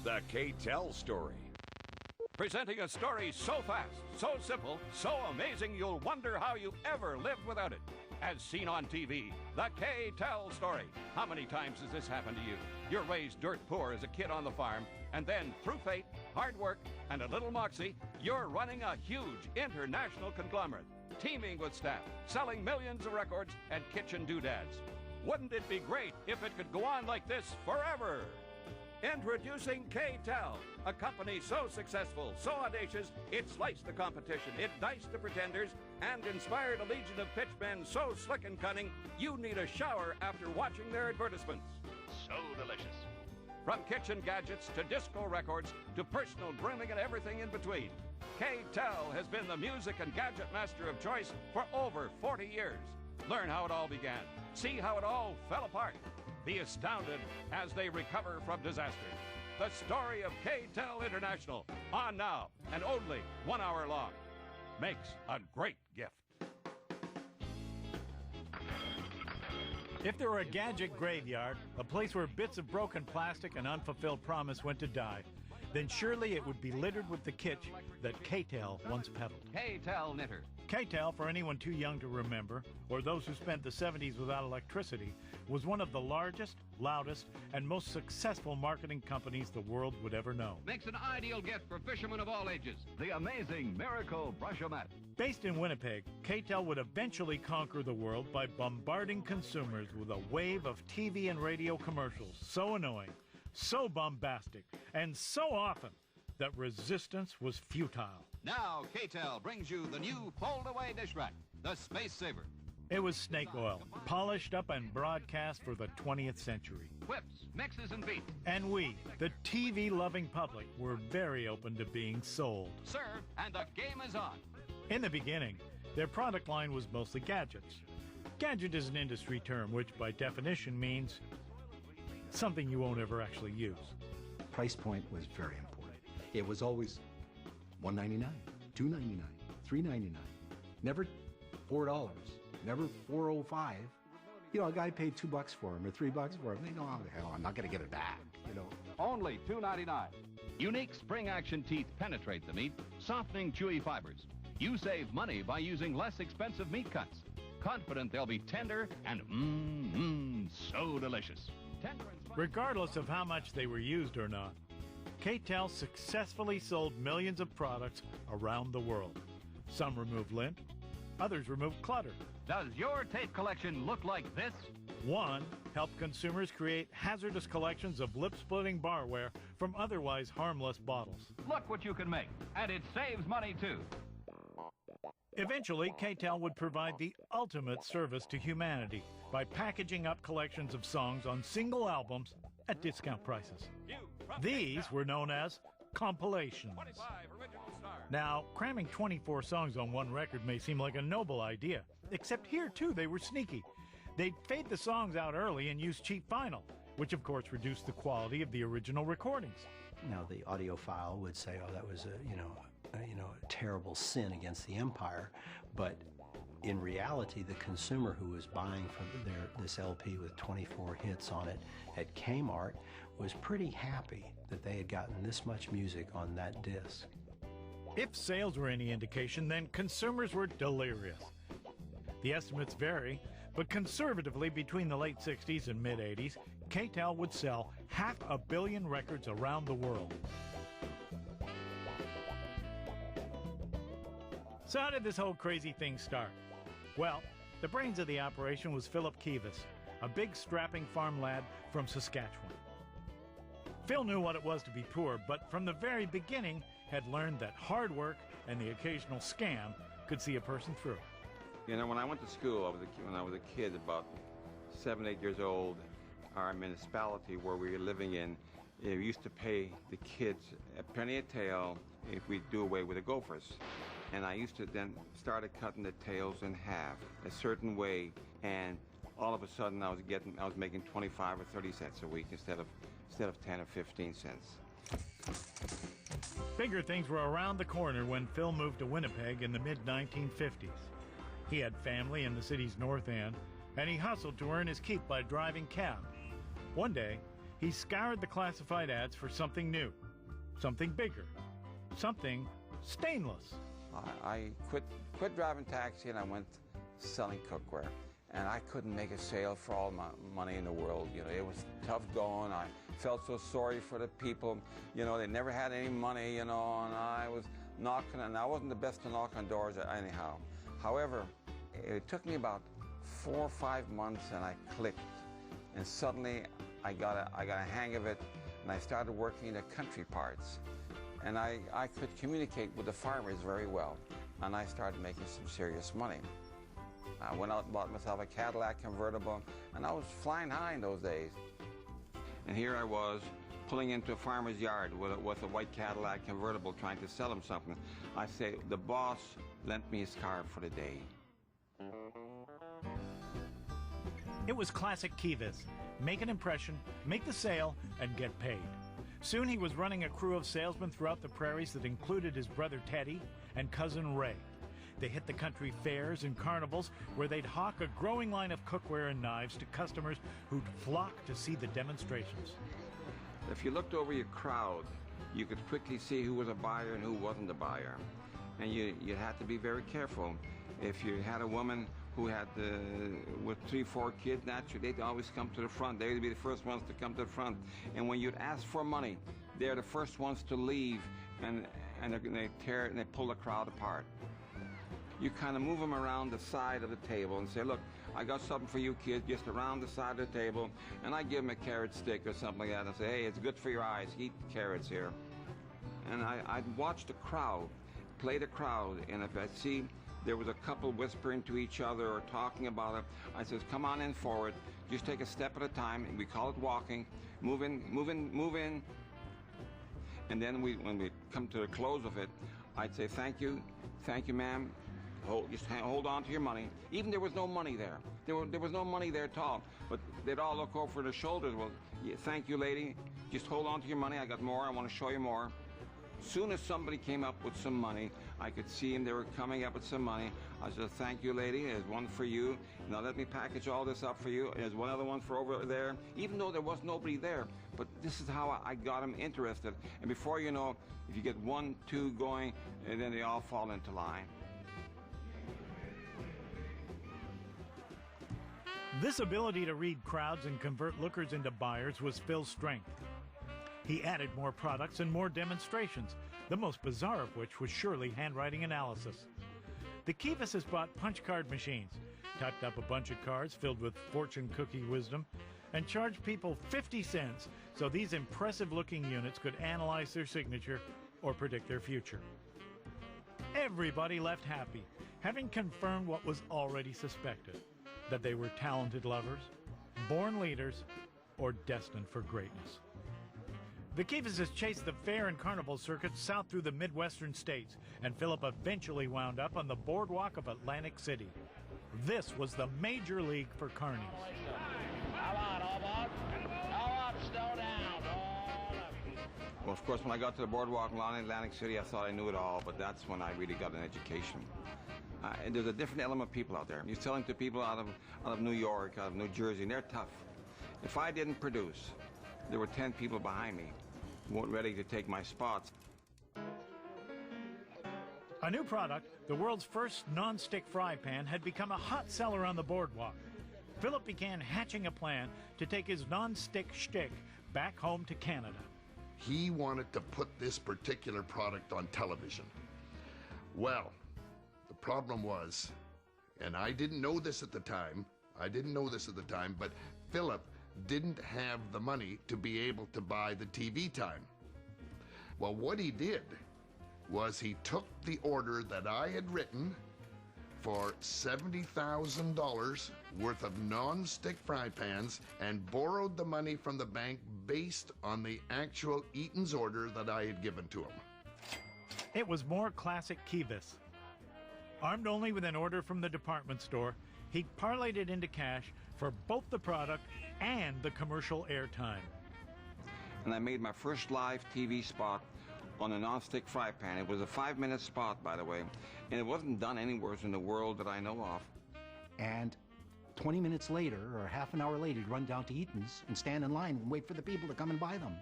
The K-Tel Story. Presenting a story so fast, so simple, so amazing you'll wonder how you ever lived without it. As seen on TV, the K-Tel Story. How many times has this happened to you? You're raised dirt poor as a kid on the farm, and then through fate, hard work, and a little moxie, you're running a huge international conglomerate, teeming with staff, selling millions of records and kitchen doodads. Wouldn't it be great if it could go on like this forever? Introducing K-Tel, a company so successful, so audacious, it sliced the competition, it diced the pretenders, and inspired a legion of pitchmen so slick and cunning, you need a shower after watching their advertisements. So delicious. From kitchen gadgets to disco records to personal grooming and everything in between, K-Tel has been the music and gadget master of choice for over 40 years. Learn how it all began. See how it all fell apart. Be astounded as they recover from disaster. The story of K-Tel International, on now and only 1 hour long. Makes a great gift. If there were a gadget graveyard, a place where bits of broken plastic and unfulfilled promise went to die, then surely it would be littered with the kitsch that K-Tel once peddled. K-Tel Knitter. K-Tel, for anyone too young to remember, or those who spent the 70s without electricity, was one of the largest, loudest, and most successful marketing companies the world would ever know. Makes an ideal gift for fishermen of all ages. The amazing Miracle Brush-O-Mat. Based in Winnipeg, K-Tel would eventually conquer the world by bombarding consumers with a wave of TV and radio commercials so annoying, so bombastic, and so often that resistance was futile. Now K-Tel brings you the new fold-away dish rack, the Space Saver. It was snake oil, polished up and broadcast for the 20th century. Whips, mixes, and beats. And we, the TV-loving public, were very open to being sold. Serve, and the game is on. In the beginning, their product line was mostly gadgets. Gadget is an industry term, which by definition means something you won't ever actually use. Price point was very important. It was always $1.99, $2.99, $3.99, never $4, never $4.05. You know, a guy paid $2 for him or $3 for him. They go, oh, hell, I'm not going to get it back, you know. Only $2.99. Unique spring-action teeth penetrate the meat, softening chewy fibers. You save money by using less expensive meat cuts. Confident they'll be tender and so delicious. Regardless of how much they were used or not, K-Tel successfully sold millions of products around the world. Some removed lint, others removed clutter. Does your tape collection look like this? One helped consumers create hazardous collections of lip-splitting barware from otherwise harmless bottles. Look what you can make, and it saves money too. Eventually, K-Tel would provide the ultimate service to humanity by packaging up collections of songs on single albums at discount prices. These were known as compilations. Now, cramming 24 songs on one record may seem like a noble idea, except here, too, they were sneaky. They'd fade the songs out early and use cheap vinyl, which of course reduced the quality of the original recordings. Now, the audiophile would say, oh, that was a terrible sin against the empire, but in reality, the consumer who was buying from this LP with 24 hits on it at Kmart was pretty happy that they had gotten this much music on that disc. If sales were any indication, then consumers were delirious. The estimates vary, but conservatively between the late 60s and mid-80s, K-Tel would sell 500 million records around the world. So how did this whole crazy thing start? Well, the brains of the operation was Phillip Kives, a big strapping farm lad from Saskatchewan. Phil knew what it was to be poor, but from the very beginning had learned that hard work and the occasional scam could see a person through. You know, when I went to school, when I was a kid, about 7, 8 years old, our municipality where we were living in, we used to pay the kids a penny a tail if we do away with the gophers. And I used to then started cutting the tails in half a certain way, and all of a sudden I was making 25 or 30 cents a week instead of 10 or 15 cents. Bigger things were around the corner when Phil moved to Winnipeg in the mid-1950s. He had family in the city's north end, and he hustled to earn his keep by driving cab. One day, he scoured the classified ads for something new, something bigger, something stainless. I quit driving taxi and I went selling cookware. And I couldn't make a sale for all my money in the world. You know, it was tough going. I felt so sorry for the people. You know, they never had any money, you know, and I was knocking, and I wasn't the best to knock on doors anyhow. However, it took me about 4 or 5 months and I clicked. And suddenly I got a hang of it, and I started working in the country parts. And I could communicate with the farmers very well, and I started making some serious money. I went out and bought myself a Cadillac convertible, and I was flying high in those days. And here I was, pulling into a farmer's yard with a white Cadillac convertible trying to sell him something. I say, the boss lent me his car for the day. It was classic Kives. Make an impression, make the sale, and get paid. Soon he was running a crew of salesmen throughout the prairies that included his brother Teddy and cousin Ray. They hit the country fairs and carnivals where they'd hawk a growing line of cookware and knives to customers who'd flock to see the demonstrations. If you looked over your crowd, you could quickly see who was a buyer and who wasn't a buyer. And you had to be very careful. If you had a woman who had with 3 or 4 kids, naturally they'd always come to the front. They'd be the first ones to come to the front. And when you'd ask for money, they're the first ones to leave, and they pull the crowd apart. You kind of move them around the side of the table and say, look, I got something for you kids, just around the side of the table, and I give them a carrot stick or something like that and say, hey, it's good for your eyes, eat carrots here. And I'd watch the crowd, play the crowd, and if I see there was a couple whispering to each other or talking about it, I says, come on in forward, just take a step at a time, and we call it walking, move in, move in, move in. And then when we come to the close of it, I'd say, thank you, ma'am. Just hold on to your money. Even there was no money there. There was no money there at all. But they'd all look over their shoulders. Well, yeah, thank you, lady. Just hold on to your money. I got more. I want to show you more. As soon as somebody came up with some money, I could see them. They were coming up with some money. I said, thank you, lady. There's one for you. Now let me package all this up for you. There's one other one for over there. Even though there was nobody there. But this is how I got them interested. And before you know, if you get 1, 2 going, and then they all fall into line. This ability to read crowds and convert lookers into buyers was Phil's strength. He added more products and more demonstrations, the most bizarre of which was surely handwriting analysis. The Kiveses bought punch card machines, typed up a bunch of cards filled with fortune cookie wisdom, and charged people 50 cents so these impressive-looking units could analyze their signature or predict their future. Everybody left happy, having confirmed what was already suspected, that they were talented lovers, born leaders, or destined for greatness. The Kiveses chased the fair and carnival circuits south through the Midwestern states, and Philip eventually wound up on the boardwalk of Atlantic City. This was the major league for carnies. Well, of course, when I got to the boardwalk in Atlantic City, I thought I knew it all, but that's when I really got an education. And there's a different element of people out there. You're selling to people out of New York, out of New Jersey, and they're tough. If I didn't produce, there were 10 people behind me who weren't ready to take my spots. A new product, the world's first non-stick fry pan, had become a hot seller on the boardwalk. Philip began hatching a plan to take his non-stick shtick back home to Canada. He wanted to put this particular product on television. Well, the problem was, and I didn't know this at the time, but Philip didn't have the money to be able to buy the TV time. Well, what he did was he took the order that I had written for $70,000 worth of non-stick fry pans and borrowed the money from the bank based on the actual Eaton's order that I had given to him. It was more classic Kives. Armed only with an order from the department store, he parlayed it into cash for both the product and the commercial airtime. And I made my first live TV spot on a non-stick fry pan. It was a 5-minute spot, by the way, and it wasn't done anywhere in the world that I know of. And 20 minutes later or half an hour later, he'd run down to Eaton's and stand in line and wait for the people to come and buy them.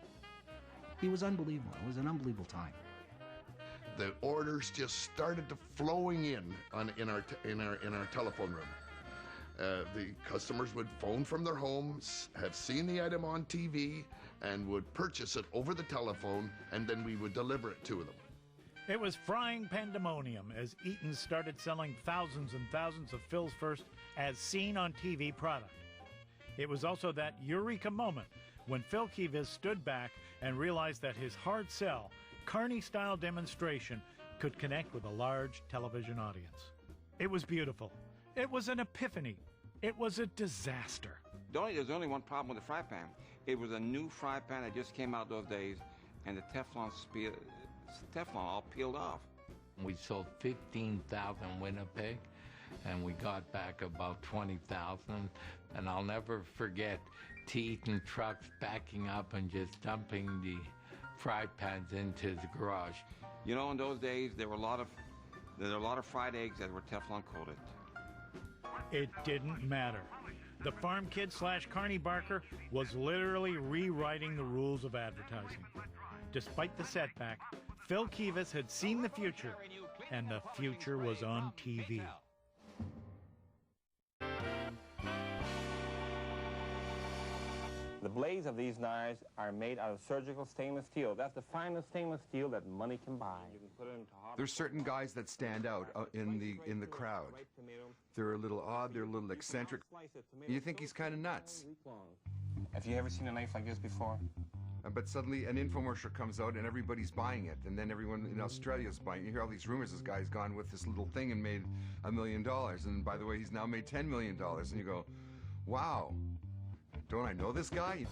It was unbelievable. It was an unbelievable time. The orders just started flowing in our telephone room. The customers would phone from their homes, have seen the item on TV, and would purchase it over the telephone, and then we would deliver it to them. It was frying pandemonium as Eaton started selling thousands and thousands of Phil's first as seen on TV product. It was also that eureka moment when Phil Kives stood back and realized that his hard sell, Carney-style demonstration could connect with a large television audience. It was beautiful. It was an epiphany. It was a disaster. There's only one problem with the fry pan. It was a new fry pan that just came out those days, and the Teflon all peeled off. We sold 15,000 Winnipeg, and we got back about 20,000. And I'll never forget Eaton trucks backing up and just dumping the fry pans into the garage. You know, in those days, there were a lot of fried eggs that were Teflon coated. It didn't matter. The farm kid / Carney Barker was literally rewriting the rules of advertising. Despite the setback, Phil Kives had seen the future, and the future was on TV. The blades of these knives are made out of surgical stainless steel. That's the finest stainless steel that money can buy. There's certain guys that stand out in the crowd. They're a little odd, they're a little eccentric. You think he's kind of nuts. Have you ever seen a knife like this before? But suddenly an infomercial comes out and everybody's buying it, and then everyone in Australia's buying it. You hear all these rumors, this guy's gone with this little thing and made $1 million, and by the way, he's now made $10 million, and you go, wow, don't I know this guy?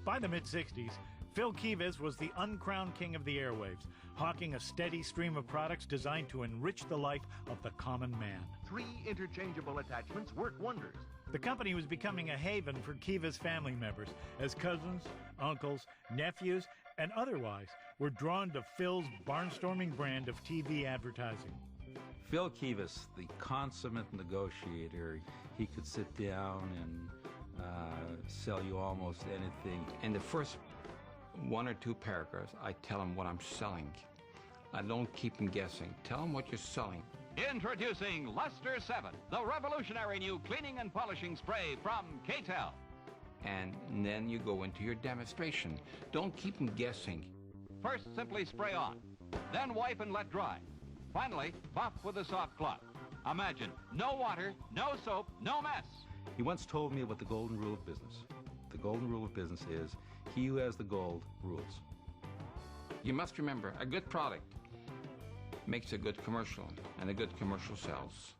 By the mid-60s, Phil Kives was the uncrowned king of the airwaves, hawking a steady stream of products designed to enrich the life of the common man. 3 interchangeable attachments work wonders. The company was becoming a haven for Kives family members as cousins, uncles, nephews, and otherwise were drawn to Phil's barnstorming brand of TV advertising. Phil Kives, the consummate negotiator, he could sit down and sell you almost anything. In the first 1 or 2 paragraphs, I tell them what I'm selling. I don't keep them guessing. Tell them what you're selling. Introducing Luster 7, the revolutionary new cleaning and polishing spray from K-Tel. And then you go into your demonstration. Don't keep them guessing. First, simply spray on. Then wipe and let dry. Finally, buff with a soft cloth. Imagine, no water, no soap, no mess. He once told me about the golden rule of business. The golden rule of business is, he who has the gold rules. You must remember, a good product makes a good commercial, and a good commercial sells.